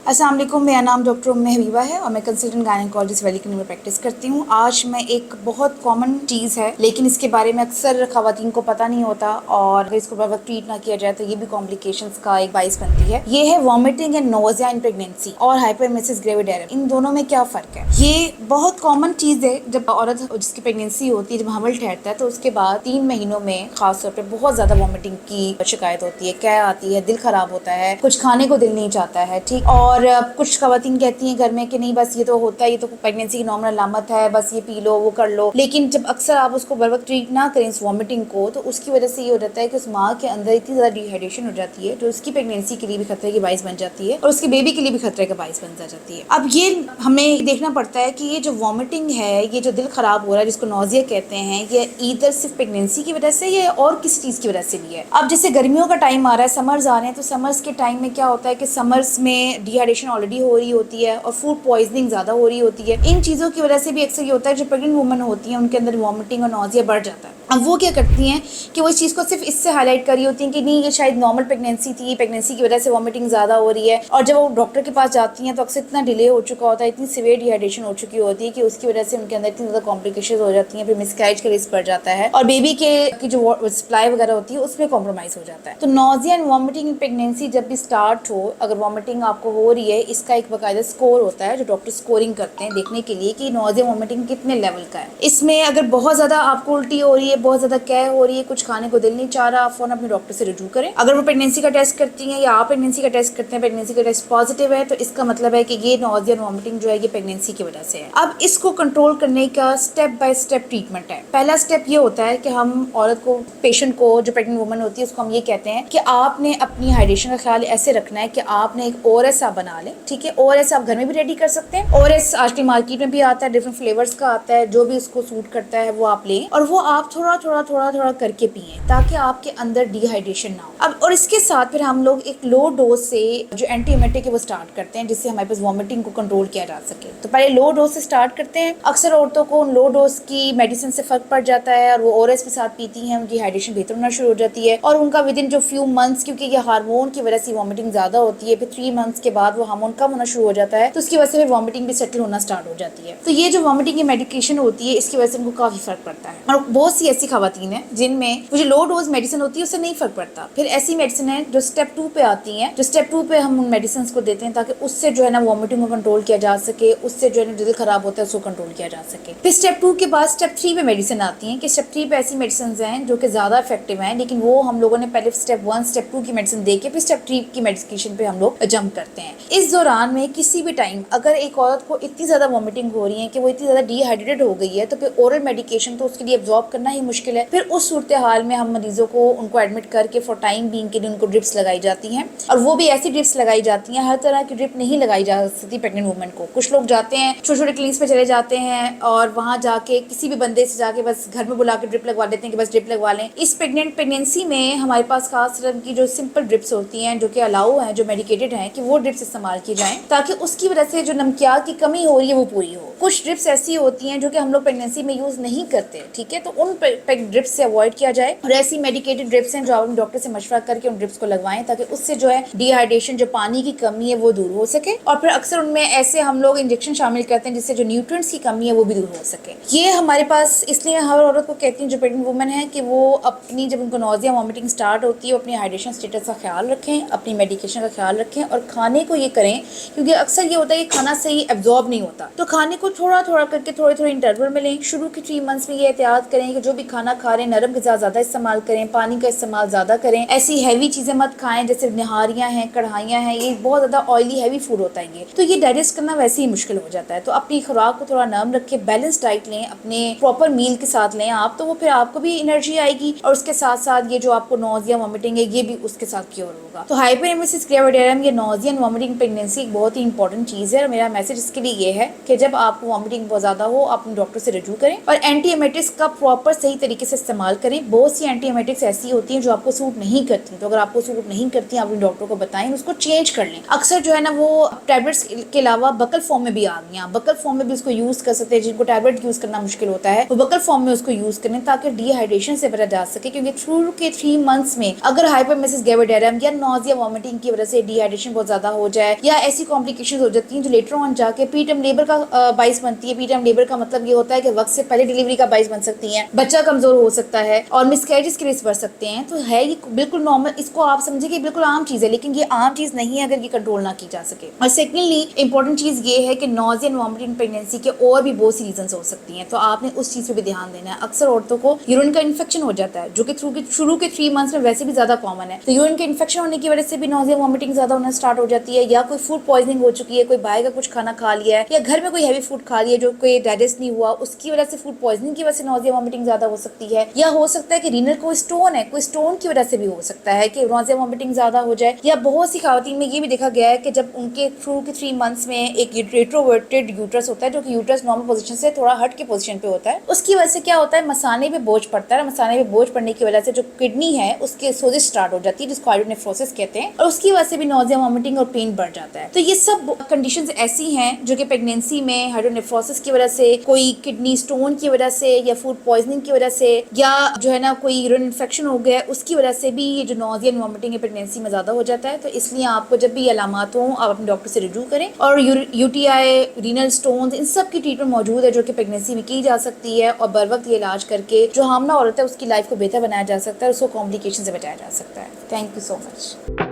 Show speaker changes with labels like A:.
A: अस्सलाम वालेकुम, मेरा नाम डॉक्टर उम्मे हबीबा है और मैं कंसल्टेंट गायनेकोलॉजिस्ट वैली क्लिनिक में प्रैक्टिस करती हूँ। आज मैं एक बहुत कॉमन चीज़ है लेकिन इसके बारे में अक्सर ख़वातीन को पता नहीं होता और अगर इसको वक्त ट्रीट ना किया जाए तो ये भी कॉम्प्लिकेशंस का एक बाइस बनती है। ये है vomiting and nausea in pregnancy और हाइपरमेसिस ग्रेविडेरियम। इन दोनों में क्या फ़र्क है? ये बहुत कॉमन चीज़ है। जब औरत जिसकी प्रेगनेंसी होती है, जब हमल ठहरता है तो उसके बाद 3 महीनों में खासतौर पर बहुत ज़्यादा वॉमिटिंग की शिकायत होती है, क्या आती है, दिल ख़राब होता है, कुछ खाने को दिल नहीं चाहता है, ठीक। और कुछ ख़वातीन कहती हैं घर में कि नहीं बस ये तो होता है, ये तो प्रेगनेंसी की नॉर्मल अलामत है, बस ये पी लो, वो कर लो। लेकिन जब अक्सर आप उसको बर वक्त ट्रीट ना करें इस वॉमिटिंग को, तो उसकी वजह से ये हो जाता है कि उस माँ के अंदर इतनी ज़्यादा डिहाइड्रेशन हो जाती है जो उसकी प्रेगनेंसी के लिए भी खतरे की बाइस बन जाती है और उसके बेबी के लिए भी खतरे का बाइस बन जाती है। अब ये हमें देखना पड़ता है कि ये जो वॉमिटिंग है, ये जो दिल ख़राब हो रहा है जिसको नोजिया कहते हैं, ये ईदर सिर्फ प्रेगनेंसी की वजह से या और किसी चीज़ की वजह से भी है। अब जैसे गर्मियों का टाइम आ रहा है, समर्स आ रहे हैं, तो समर्स के टाइम में क्या होता है कि समर्स में डिहाइड्रेशन ऑलरेडी हो रही होती है और फूड पॉइजनिंग ज़्यादा हो रही होती है। इन चीज़ों की वजह से भी अक्सर ये होता है जो प्रेग्नेंट वुमन होती हैं उनके अंदर वॉमिटिंग और नोजिया बढ़ जाता है। अब वो क्या करती हैं कि वो इस चीज़ को सिर्फ इससे हाईलाइट कर रही होती हैं कि नहीं ये शायद नॉर्मल प्रेगनेंसी थी, प्रेगनेंसी की वजह से वॉमिटिंग ज़्यादा हो रही है। और जब वो डॉक्टर के पास जाती हैं तो अक्सर इतना डिले हो चुका होता है, इतनी सीवियर डिहाइड्रेशन हो चुकी होती है कि उसकी वजह से उनके अंदर इतनी ज़्यादा कॉम्प्लिकेशन हो जाती हैं, फिर मिसकैरेज का रिस्क बढ़ जाता है और बेबी की जो सप्लाई वगैरह होती है उसमें कॉम्प्रोमाइज़ हो जाता है। तो nausea and vomiting in pregnancy जब भी स्टार्ट हो, अगर वॉमिटिंग आपको हो रही है, इसका एक बाकायदा स्कोर होता है जो डॉक्टर स्कोरिंग करते हैं देखने के लिए कि नोजिया वॉमिटिंग कितने लेवल का है। इसमें अगर बहुत ज़्यादा आपको उल्टी हो रही है, बहुत ज़्यादा कैर हो रही है, कुछ खाने को दिल नहीं चाह रहा, आप फ़ौरन अपने डॉक्टर से रुजू करें। अगर वो प्रेगनेंसी का टेस्ट करती हैं या आप प्रेगनेंसी का टेस्ट करते हैं, प्रेगनेंसी का टेस्ट पॉजिटिव है तो इसका मतलब है कि ये नोजिया वॉमिटिंग जो है ये प्रेगनेंसी की वजह से है। अब इसको कंट्रोल करने का स्टेप बाय स्टेप ट्रीटमेंट है। पहला स्टेप ये होता है कि हम औरत को, पेशेंट को, जो प्रेगनेंट वुमन होती है उसको हम ये कहते हैं कि आपने अपनी हाइड्रेशन का ख्याल ऐसे रखना है कि आपने एक ओआरएस आप बना लें, ठीक है। ओआरएस आप घर में भी रेडी कर सकते हैं। ओआरएस आजकल मार्केट में भी आता है, डिफरेंट फ्लेवर्स का आता है, जो भी उसको सूट करता है वो आप लें और वो आप थोड़ा थोड़ा थोड़ा थोड़ा करके पिए ताकि आपके अंदर डिहाइड्रेशन ना हो। अब और इसके साथ फिर हम लोग एक लो डोज से जो एंटीएमेटिक है वो स्टार्ट करते हैं जिससे हमारे पास वॉमिटिंग को कंट्रोल किया जा सके। तो पहले लो डोज से स्टार्ट करते हैं। अक्सर औरतों को उन लो डोज की मेडिसिन से फर्क पड़ जाता है और वो ओआरएस के साथ पीती हैं, उनकी हाइड्रेशन बेहतर होना शुरू हो जाती है और उनका विद इन जो फ्यू मंथ्स, क्योंकि ये हार्मोन की वजह से वॉमिटिंग ज्यादा होती है, फिर 3 मंथ्स के बाद वो हार्मोन कम होना शुरू हो जाता है तो उसकी वजह से फिर वॉमिटिंग भी सेटल होना स्टार्ट हो जाती है। तो ये जो वॉमिटिंग की मेडिकेशन होती है इसकी वजह से उनको काफी फर्क पड़ता है। और बहुत सी ऐसी खवातीन हैं जिनमें जो लो डोज मेडिसिन होती है उससे नहीं फर्क पड़ता। फिर ऐसी मेडिसिन है जो स्टेप 2 पे आती हैं, जो स्टेप 2 पे हम उन मेडिसिन को देते हैं ताकि उससे जो है ना वॉमिटिंग को कंट्रोल किया जा सके, उससे जो है ना दिल खराब होता है उसको कंट्रोल किया जा सके। फिर स्टेप 2 के बाद स्टेप 3 पे मेडिसिन आती हैं कि स्टेप 3 पे ऐसी मेडिसिन हैं जो कि ज्यादा इफेक्टिव हैं, लेकिन वो हम लोगों ने पहले स्टेप 1 स्टेप 2 की मेडिसिन दे के फिर स्टेप 3 की मेडिकेशन पे हम लोग जंप करते हैं। इस दौरान में किसी भी टाइम अगर एक औरत को इतनी ज्यादा वॉमिटिंग हो रही है कि वो इतनी ज्यादा डिहाइड्रेटेड हो गई है तो फिर ओरल मेडिकेशन तो उसके लिए एब्जॉर्ब करना ही मुश्किल है। फिर उस सूरत हाल में हम मरीजों को उनको एडमिट करके फॉर टाइम बीइंग के लिए उनको ड्रिप्स लगाई जाती हैं और वो भी ऐसी ड्रिप्स लगाई जाती हैं, हर तरह की ड्रिप नहीं लगाई जा सकती प्रेग्नेंट वुमन को। कुछ लोग जाते हैं छोटे छोटे क्लिनिक्स पे चले जाते हैं और वहाँ जाके किसी भी बंदे से जाके बस घर में बुला के ड्रिप लगवा देते हैं कि बस ड्रिप लगवा लें। इस प्रेगनेंसी में हमारे पास खास तरह की जो सिंपल ड्रिप्स होती हैं जो कि अलाउ हैं, जो मेडिकेटेड हैं, कि वो ड्रिप्स इस्तेमाल की जाएं ताकि उसकी वजह से जो नमकियात की कमी हो रही है वो पूरी हो। कुछ ड्रिप्स ऐसी होती हैं जो कि हम लोग प्रेगनेंसी में यूज नहीं करते, ठीक है, तो उन ड्रिप्स से अवॉइड किया जाए और ऐसी मेडिकेटेड ड्रिप्स हैं जो आप डॉक्टर से मशवरा करके उन ड्रिप्स को लगवाएं ताकि उससे जो है डिहाइड्रेशन, जो पानी की कमी है वो दूर हो सके। और फिर अक्सर उनमें ऐसे हम लोग इंजेक्शन शामिल करते हैं जिससे जो न्यूट्रिएंट्स की कमी है वो भी दूर हो सके। ये हमारे पास इसलिए हर औरत को कहती हैं जो प्रेग्नेंट वुमन है कि वो अपनी, जब उनको नोजिया वॉमिटिंग स्टार्ट होती है, अपनी हाइड्रेशन स्टेटस का ख्याल रखें, अपनी मेडिकेशन का ख्याल रखें और खाने को ये करें, क्योंकि अक्सर ये होता है कि खाना सही एब्जॉर्ब नहीं होता, तो खाने को थोड़ा थोड़ा करके थोड़े थोड़े इंटरवल में लें। शुरू के 3 मंथ्स में ये एहतियात करें कि जो भी खाना खा रहे हैं नरम ग़िज़ा ज़्यादा इस्तेमाल करें, पानी का इस्तेमाल ज़्यादा करें, ऐसी हैवी चीज़ें मत खाएं जैसे निहारियाँ हैं, कढ़ाइयाँ हैं, ये बहुत ज़्यादा ऑयली हैवी फूड होता है ये, तो ये डाइजेस्ट करना वैसे ही मुश्किल हो जाता है। तो अपनी खुराक को थोड़ा नरम रखें, बैलेंस डाइट लें, अपने प्रॉपर मील के साथ लें आप, तो वो फिर आपको भी एनर्जी आएगी और उसके साथ साथ ये जो आपको नोजिया वॉमिटिंग है ये भी उसके साथ क्योर होगा। तो हाइपरएमेसिस ग्रेविडेरियम, ये नोजिया एंड वॉमिटिंग प्रेगनेंसी एक बहुत ही इंपॉर्टेंट चीज़ है और मेरा मैसेज इसके लिए ये है कि जब आपको वॉमिटिंग बहुत ज़्यादा हो आप अपने डॉक्टर से रजू करें और एंटीएमेटिक्स का प्रॉपर सही सही तरीके से इस्तेमाल करें। बहुत सी एंटीएमेटिक्स ऐसी होती हैं जो आपको सूट नहीं करती, तो अगर आपको सूट नहीं करती आप अपने डॉक्टर को बताएं, उसको चेंज कर लें। अक्सर जो है ना वो टैबलेट्स के अलावा बकल फॉर्म में भी आ गई हैं, बकल फॉर्म में भी उसको यूज कर सकते हैं। जिनको टैबलेट यूज करना मुश्किल होता है वो बकल फॉर्म में उसको यूज करें ताकि डिहाइड्रेशन से बचा जा सके, क्योंकि शुरू के 3 मंथ्स में अगर हाइपरमेसिस ग्रेविडेरम या नोजिया वॉमिटिंग की वजह से डिहाइड्रेशन बहुत ज्यादा हो जाए या ऐसी कॉम्प्लिकेशन हो जाती हैं जो लेटर ऑन जाके प्रीटर्म लेबर का बाइस बनती है। प्रीटर्म लेबर का मतलब ये होता है कि वक्त से पहले डिलीवरी का बाइस बन सकती है, बच्चा कमजोर हो सकता है और मिसकैरेजेस के रिस्क बढ़ सकते हैं। तो है ये बिल्कुल नॉर्मल, इसको आप समझे कि बिल्कुल आम चीज है, लेकिन ये आम चीज नहीं है अगर ये कंट्रोल ना की जा सके। और सेकेंडली इंपॉर्टेंट चीज ये है कि नोजिया एंड वॉमिटिंग प्रेगनेंसी के और भी बहुत सी रीजन हो सकती हैं, तो आपने उस चीज पे भी ध्यान देना है। अक्सर औरतों को यूरिन का इन्फेक्शन हो जाता है जो कि शुरू के 3 मंथ्स में वैसे भी ज्यादा कॉमन है। तो यूरिन के इन्फेक्शन होने की वजह से भी नोजिया वॉमिटिंग ज्यादा होना स्टार्ट हो जाती है, या कोई फूड पॉइजनिंग हो चुकी है, कोई बाहर का कुछ खाना खा लिया है या घर में कोई हैवी फूड खा लिया जो कोई डाइजेस्ट नहीं हुआ, उसकी वजह से फूड पॉइजनिंग की वजह से नोजिया वॉमिटिंग ज्यादा हो सकती है। या हो सकता है कि रीनल कोई स्टोन है, कोई स्टोन की वजह से भी हो सकता है कि नोजिया वॉमिटिंग ज्यादा हो जाए। या बहुत सी खवातीन में ये भी देखा गया है कि जब उनके शुरू के 3 मंथ्स में एक रेट्रोवर्टेड यूट्रस होता है जो कि यूट्रस नॉर्मल पोजीशन से थोड़ा हट के पोजीशन पे होता है, उसकी वजह से क्या होता है मसाने पे बोझ पड़ता है। मसाने पे बोझ पड़ने की वजह से जो किडनी है उसके सोजिश स्टार्ट हो जाती है जिसको हाइड्रोनेफ्रोसिस कहते हैं, और उसकी वजह से भी नोजिया वॉमिटिंग और पेन बढ़ जाता है। तो ये सब कंडीशंस ऐसी हैं जो कि प्रेगनेंसी में हाइड्रोनेफ्रोसिस की वजह से, कोई किडनी स्टोन की वजह से या फूड पॉइजनिंग की वजह से, या जो है ना कोई यूरिन इन्फेक्शन हो गया उसकी वजह से भी ये जो नोजिया एंड वॉमिटिंग है प्रेगनेंसी में ज्यादा हो जाता है। तो इसलिए आपको जब भी अलामात हो आप अपने डॉक्टर से रिव्यू करें। और यूटीआई, रीनल स्टोन्स, इन सब की ट्रीटमेंट मौजूद है जो कि प्रेगनेंसी में की जा सकती है, और बर वक्त ये इलाज करके जो हामला औरत है उसकी लाइफ को बेहतर बनाया जा सकता है, उसको कॉम्प्लिकेशन से बचाया जा सकता है। Thank you so much.